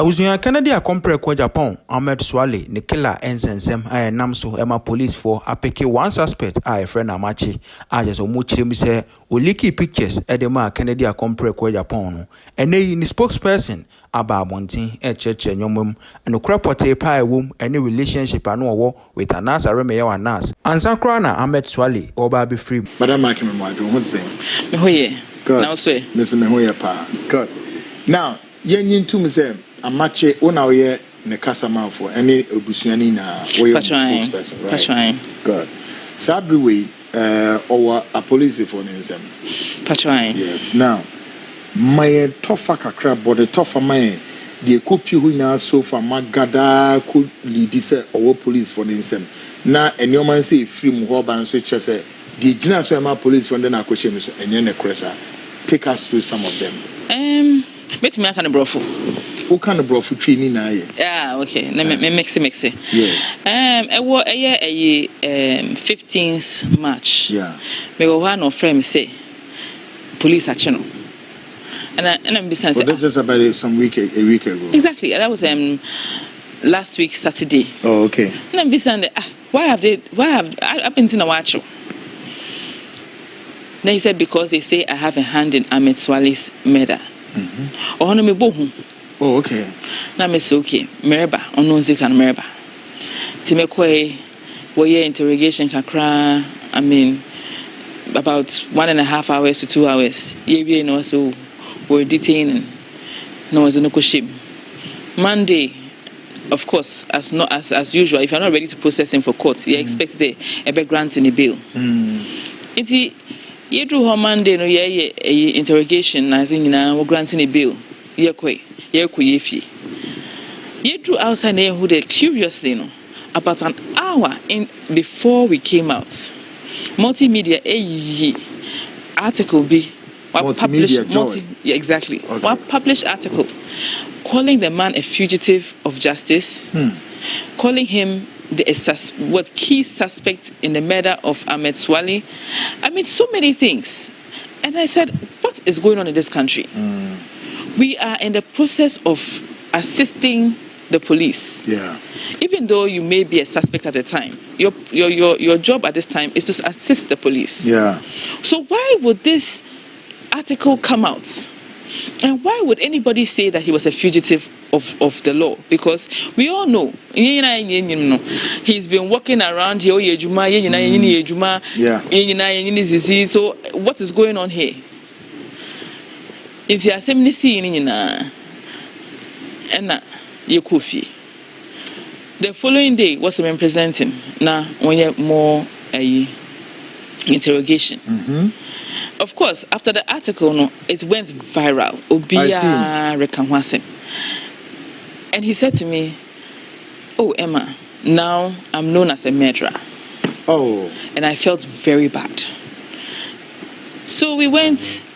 Awuzuya Kennedy akompre kwa Agyapong Ahmed Suale ne killer ensensem nam so ema police for apeke one suspect a friend amachi a just omu chirem se oliki pictures edema Kennedy akompre kwa Agyapong no ene yi ni spokesperson aba abontin cheche nyomum anokra pote pa ewum any relationship anu owo with anas aremeye wa anas ansakra na Ahmed Suale oba be free madam akime mwadwo ho tsen me hoye now so me hoye pa good now yen tum say amache una oye ne kasamanfo ene obusuani na oye spokesperson right good sabriwe or a police for nsem patron yes now my tougher kakra but the tougher my the copy who na so far magada could lead this or police for nsem na enyoman say free mu ho ban so che say the general so ma police for den akohye so enye ne kresa take us through some of them bet me aka ne brofo who kind of brofo training na ye yeah okay na me mix it yes ewo 15th March yeah me wo one of friend say police action and I'm beside well, that's just about a week ago exactly that was last week Saturday oh okay and I'm beside why have I've been to watch you. Then he said because they say I have a hand in Ahmed Suale's murder. Oh no me bohu. Oh okay. Na me say okay. Mereba ono nzika na mereba. Ti me koi woye interrogation kakra. I mean about 1.5 hours to 2 hours. Ye no so we're detaining. No was no ship. Monday, of course, as usual, if you're not ready to process him for court, you expect the ebe granting a bail. Iti you do her Monday no ye interrogation as in we granting a bill. Ye yefi. You do outside neighborhood curiously no about an hour in before we came out. Multimedia article be published exactly. Okay. One published article calling the man a fugitive of justice, calling him what key suspect in the murder of Ahmed Suale. I mean, so many things. And I said, what is going on in this country? We are in the process of assisting the police. Yeah. Even though you may be a suspect at the time, your job at this time is to assist the police. Yeah. So why would this article come out? And why would anybody say that he was a fugitive of the law? Because we all know he's been walking around here. So what is going on here? Kofi. The following day was him presenting. Now when you more interrogation. Of course, after the article, it went viral. And he said to me, "Oh, Emma, now I'm known as a murderer." Oh. And I felt very bad. So we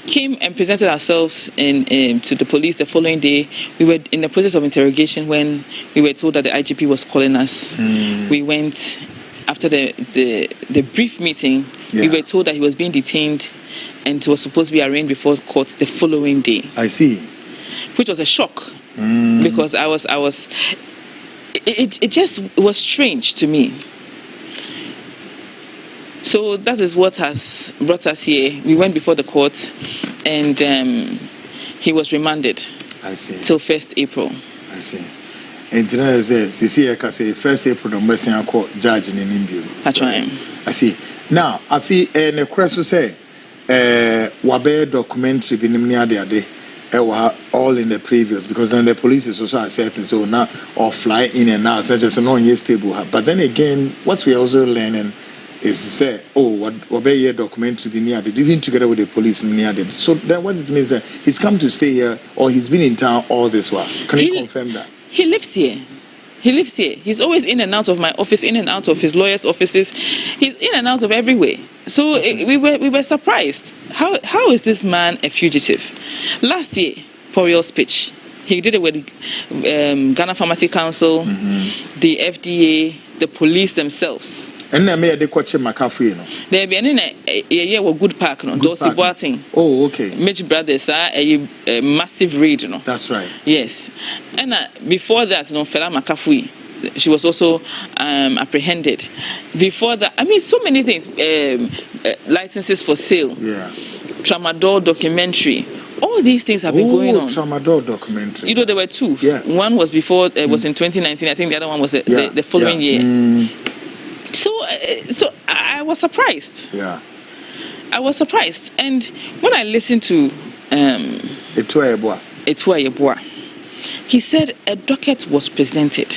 came and presented ourselves to the police the following day. We were in the process of interrogation when we were told that the IGP was calling us. We went after the brief meeting. Yeah. We were told that he was being detained and it was supposed to be arraigned before court the following day. I see. Which was a shock because it just was strange to me. So that is what has brought us here. We went before the court and he was remanded. I see. Till 1st April. I see. And today is 1st April no mercy court judge in Nimbio. That's right. I see. Now, I feel a question say wabe documentary binimniade all in the previous because then the police is also certain so now or fly in and out not just no stable. But then again, what we are also learning is say, what wabe documentary binniade even together with the police binniade. So then what it means that he's come to stay here or he's been in town all this while. Can you confirm that? He lives here. He's always in and out of my office, in and out of his lawyers' offices. He's in and out of everywhere. So we were surprised. How is this man a fugitive? Last year, Poriel speech, he did it with Ghana Pharmacy Council, the FDA, the police themselves. And I made a question McAfee. There be yeah, well, Good Park, no, Dorsey Boating. Oh, okay. Mitch Brothers, a massive raid, you know. That's right. Yes. And before that, you know, Fela Makafui, she was also apprehended. Before that, I mean, so many things. Licenses for sale. Yeah. Tramadol documentary. All these things have been going on. Tramadol documentary. You know, there were two. Yeah. One was before, was in 2019. I think the other one was the following year. So I was surprised. Yeah. I was surprised. And when I listened to Etua Yeboah, he said a docket was presented.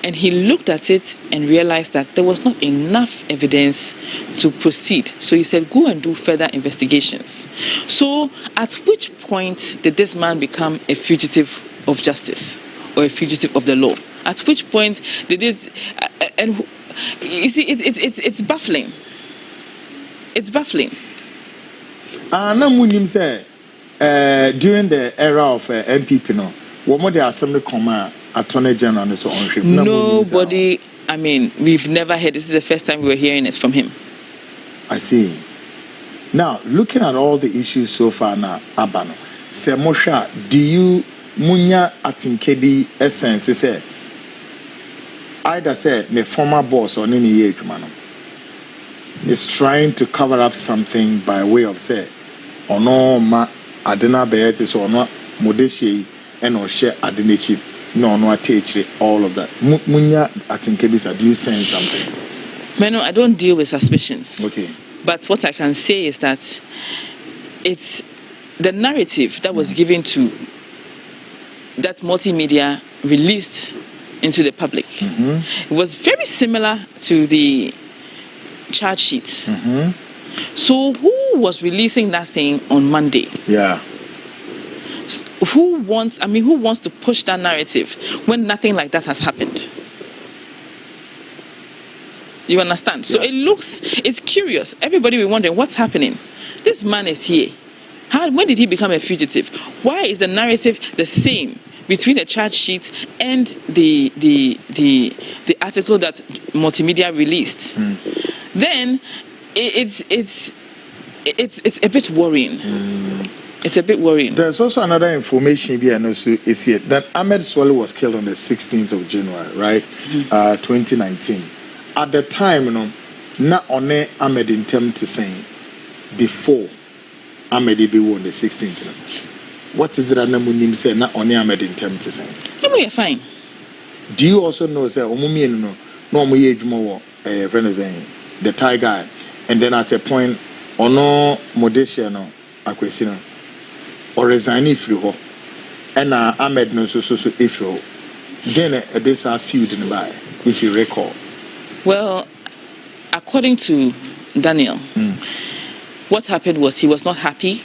And he looked at it and realized that there was not enough evidence to proceed. So he said, go and do further investigations. So at which point did this man become a fugitive of justice or a fugitive of the law? At which point did it... and you see, it's baffling. It's baffling. During the era of NPP, no, what more the Assembly Command Attorney General so ownership? Nobody. I mean, we've never heard. This is the first time we were hearing it from him. I see. Now, looking at all the issues so far now, Abano, Sir Mosha, do you munya atinkedi essence say either say the former boss or any age man is trying to cover up something by way of say or no ma adena beetis or no modeshi and or share adenechi no teach all of that munya atinkedi. Do you saying something? Mano, I don't deal with suspicions. Okay. But what I can say is that it's the narrative that was given to that multimedia released into the public. It was very similar to the charge sheets. So who was releasing that thing on Monday? Yeah. Who wants to push that narrative when nothing like that has happened? You understand? So it's curious. Everybody will be wondering what's happening. This man is here. When did he become a fugitive? Why is the narrative the same between the charge sheet and the article that multimedia released? Then it's a bit worrying. It's a bit worrying. There's also another information here is here that Ahmed Suale was killed on the 16th of January, right? 2019. At the time, you know, not only Ahmed intended to say before Ahmed be on the 16th. What is it that Namunim said? Not only Ahmed intended to say. No, you're fine. Do you also know that Omumi no mo more friend is saying the Thai guy, and then at a point ono modesha no akwesina or resign if you ho, and Ahmed no so if you then this are feud in the by if you recall. Well, according to Daniel, what happened was he was not happy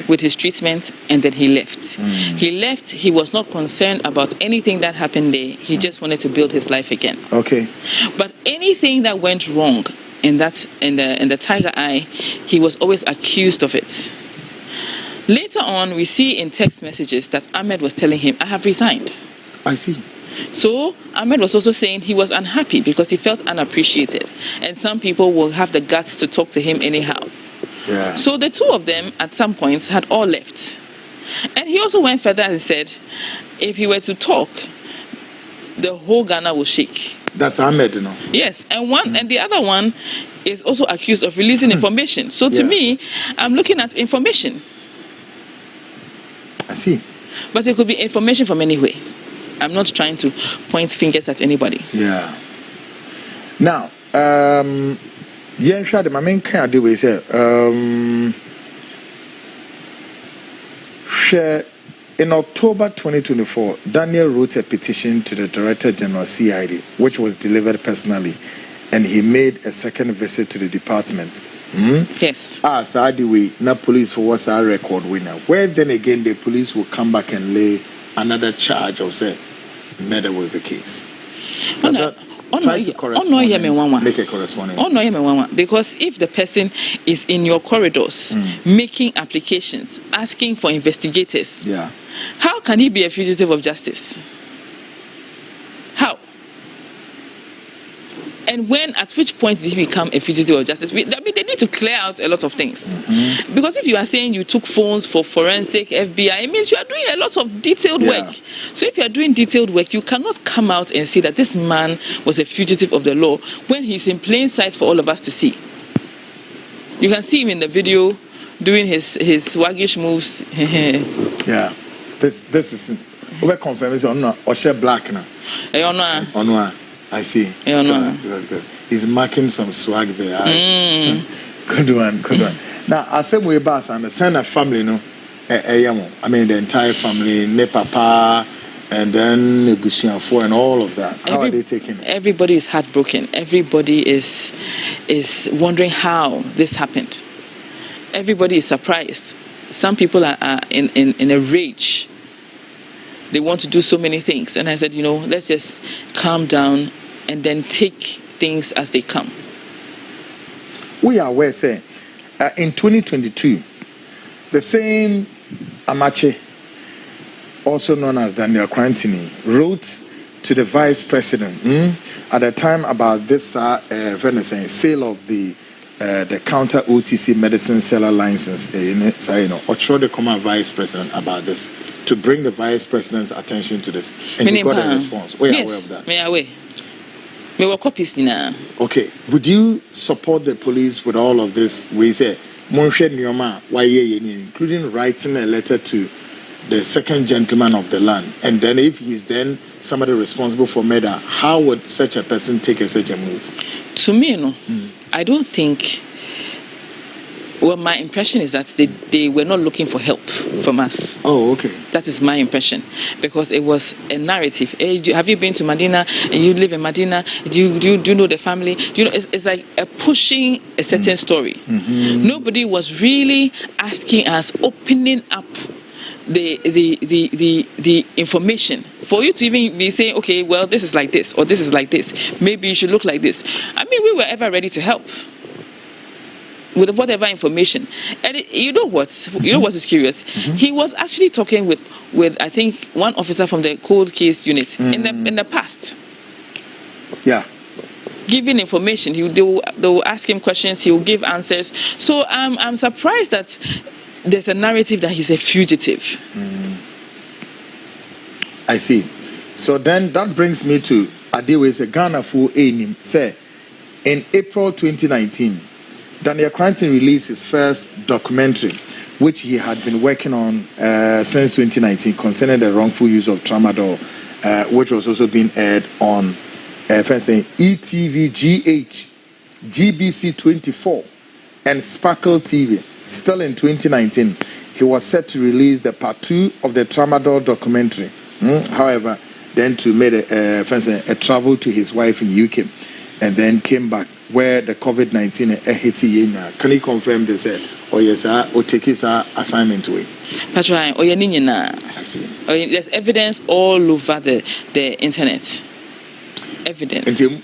with his treatment, and then he left. He left. He was not concerned about anything that happened there. He just wanted to build his life again. Okay. But anything that went wrong in the Tiger Eye, he was always accused of it. Later on, we see in text messages that Ahmed was telling him, "I have resigned." I see. So Ahmed was also saying he was unhappy because he felt unappreciated, and some people will have the guts to talk to him anyhow. Yeah. So the two of them at some points had all left. And he also went further and said if he were to talk, the whole Ghana will shake. That's Ahmed, you know. Yes, and the other one is also accused of releasing information. So to me, I'm looking at information. I see. But it could be information from anywhere. I'm not trying to point fingers at anybody. Yeah. Now, my main kind of do is in October 2024, Daniel wrote a petition to the Director General CID, which was delivered personally, and he made a second visit to the department. Yes. So we not police for what's our record winner. Where then again the police will come back and lay another charge of say murder was the case. Try to correspond. Make a correspondence. Because if the person is in your corridors making applications, asking for investigators, how can he be a fugitive of justice? How? And at which point did he become a fugitive of justice? They need to clear out a lot of things. Because if you are saying you took phones for forensic FBI, it means you are doing a lot of detailed work. So if you are doing detailed work, you cannot come out and say that this man was a fugitive of the law when he's in plain sight for all of us to see. You can see him in the video doing his swaggish moves. Yeah, this is we confirm it's on or share black now. I see. Good. He's marking some swag there. Good one. Now, I said we bass and the son of family, no, I mean the entire family, ne papa, and then Nebusian and all of that. How are they taking it? Everybody is heartbroken. Everybody is wondering how this happened. Everybody is surprised. Some people are in a rage. They want to do so many things. And I said, let's just calm down and then take things as they come. We are aware, say, in 2022, the same Amache, also known as Daniel Crantini, wrote to the vice president at the time about this sale of the counter OTC medicine seller license. Or show the common vice president about this to bring the vice president's attention to this. And he got a response. We are aware of that. Me aware. Me were copies now. Okay. Would you support the police with all of this? We say, including writing a letter to the second gentleman of the land, and then if he's then somebody responsible for murder, how would such a person take such a move? To me, I don't think. Well, my impression is that they were not looking for help from us. Oh, okay. That is my impression, because it was a narrative. Hey, have you been to Medina? And you live in Medina? Do you know the family? It's like a pushing a certain story. Nobody was really asking us, opening up the information for you to even be saying, okay, well, this is like this or this is like this. Maybe you should look like this. I mean, we were ever ready to help with whatever information. And you know what is curious? He was actually talking with I think one officer from the cold case unit in the past. Yeah. Giving information, they will ask him questions, he will give answers. So I'm surprised that there's a narrative that he's a fugitive. I see. So then that brings me to Adewe's Ghana for Anim. Say, in April 2019, Daniel Cranton released his first documentary, which he had been working on since 2019, concerning the wrongful use of tramadol, which was also being aired on ETV GH, GBC 24, and Sparkle TV. Still in 2019, he was set to release the part 2 of the tramadol documentary. However, then to make a travel to his wife in UK, and then came back where the COVID-19 hit him. Can you confirm this? Or yes, or take his assignment away? That's right. I see. There's evidence all over the internet. Evidence. And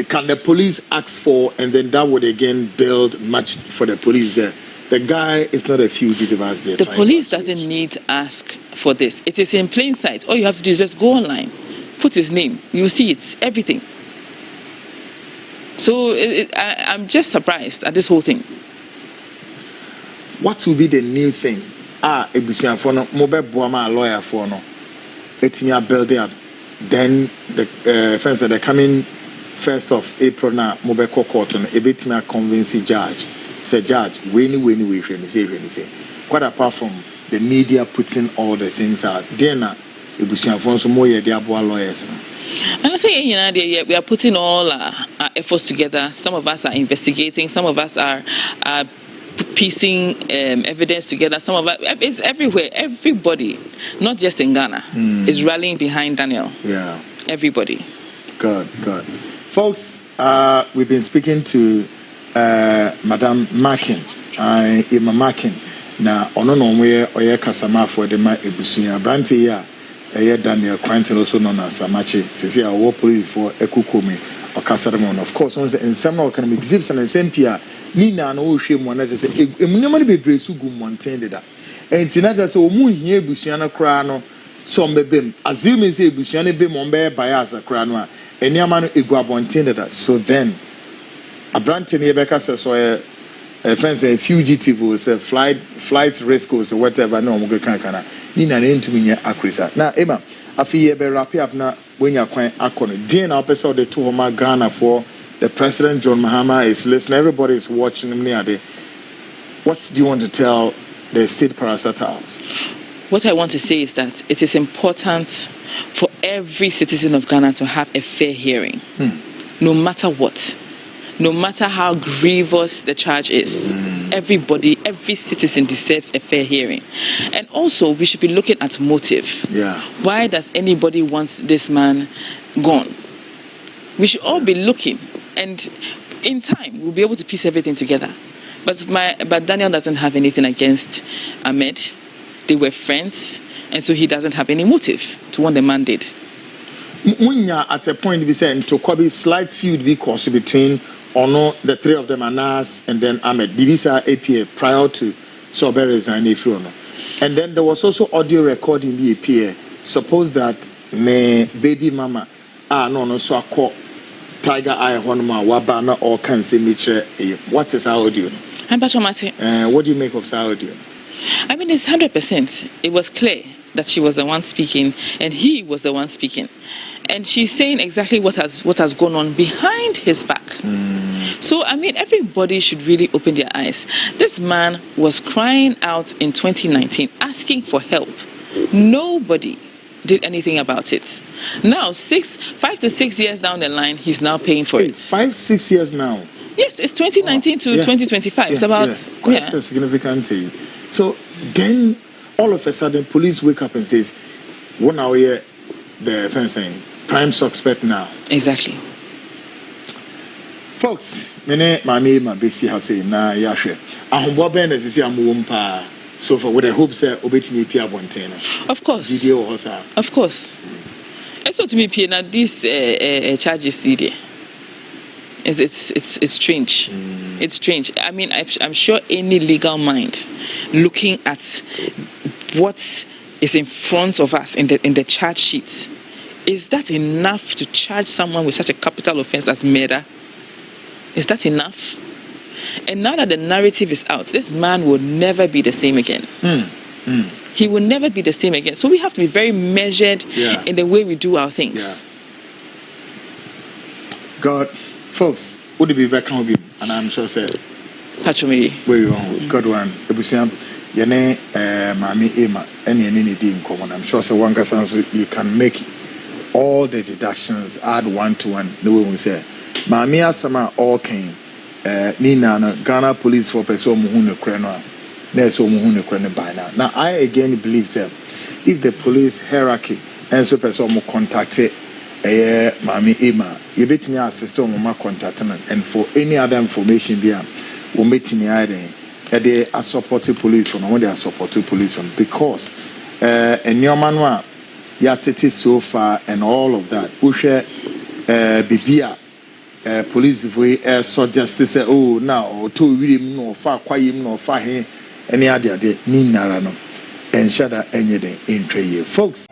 can the police ask for, and then that would again build much for the police? The guy is not a fugitive as they. The police doesn't need to ask for this. It is in plain sight. All you have to do is just go online, put his name. You see it, everything. So I'm just surprised at this whole thing. What will be the new thing? Ebusian for no mobile boama lawyer for no. It's me building up. Then the friends that are coming 1st of April now mobile court on a bit me convince judge. Say judge, when we say. Quite apart from the media putting all the things out, then Ebusian for some more the aboa lawyers. And I say, we are putting all our efforts together. Some of us are investigating. Some of us are piecing evidence together. Some of us, it's everywhere. Everybody, not just in Ghana, is rallying behind Daniel. Yeah. Everybody. Good. Folks, we've been speaking to Madam Makin, Emma Makin. Now, ononomwe oye kasama for the ma ebusuya branti ya. Daniel Cranton, also known as Amache, says here, war police for Ekukumi or Casaramon. Of course, once in some economic zips and Sempia, Nina no shame one that say, a minimum be brace who maintained that. And Tinata so moon here, Busiana Crano, so mbebem assuming say busuane be mo be bias akra no a eniama no egu abonten that so then abrante ne be ka say so a friends a fugitive was a flight risk or whatever no mo kan kana ni na ntumi nya akrisa na ema afi ye be wrap up na when you kwan akono din na person the to homa Ghana for the president John Mahama is listening, everybody is watching him near there. What do you want to tell the state parastatals? What I want to say is that it is important for every citizen of Ghana to have a fair hearing, no matter what. No matter how grievous the charge is, everybody, every citizen deserves a fair hearing. And also, we should be looking at motive. Yeah. Why does anybody want this man gone? We should all be looking, and in time, we'll be able to piece everything together. But Daniel doesn't have anything against Ahmed. They were friends, and so he doesn't have any motive to what the man did. Munya at a point we said to Kobe slight feud because between the three of them, Anas and then Ahmed. Bibisa APA prior to Sobe resign if you know. And then there was also audio recording the APA. Suppose that me baby mama no so I call Tiger Eye Honma Wabana or can say Mitre. What is audio? I'm Patromati. What do you make of the audio? I mean, it's 100%. It was clear that she was the one speaking and he was the one speaking. And she's saying exactly what has gone on behind his back. So, I mean, everybody should really open their eyes. This man was crying out in 2019, asking for help. Nobody did anything about it. Now, 5 to 6 years down the line, he's now paying for it. 5-6 years now? Yes, it's 2019 to 2025. It's about... Quite a significant thing. So, then, all of a sudden, police wake up and says, 1 hour here, the fence saying, prime suspect now. Exactly. Folks, mene my basi ha say na ya hwe. Ahombo ben na sisi amwom pa. So for with the hope say obetimi pia bonten. Of course. Video hosa. Of course. And so to me pia na this charges there. It's strange. It's strange. I mean, I'm sure any legal mind looking at what is in front of us in the charge sheet, is that enough to charge someone with such a capital offense as murder? Is that enough? And now that the narrative is out, this man will never be the same again. He will never be the same again. So we have to be very measured in the way we do our things. Yeah. God, folks, would it be back home? And I'm sure said, Patromiri. Where you are, God one, Ebusiam, Yane, Mami Emma, any D in common. I'm sure so one you can make all the deductions, add 1 to 1. The way we say. Mami asama all came. Nina Ghana police for person who ne kreno. There's so who ne kreno by now. Now I again believe that if the police hierarchy and so person mo contacted Mami Emma, you bet me assist on my contact and for any other information there, we meet me either. They are supporting police from when they are supporting police from because and your man yatete so far and all of that. Ushe bibia police voice so justice say oh now to read him no far quiet no far here any other day ni nara no and Shatta any day in 3 years folks.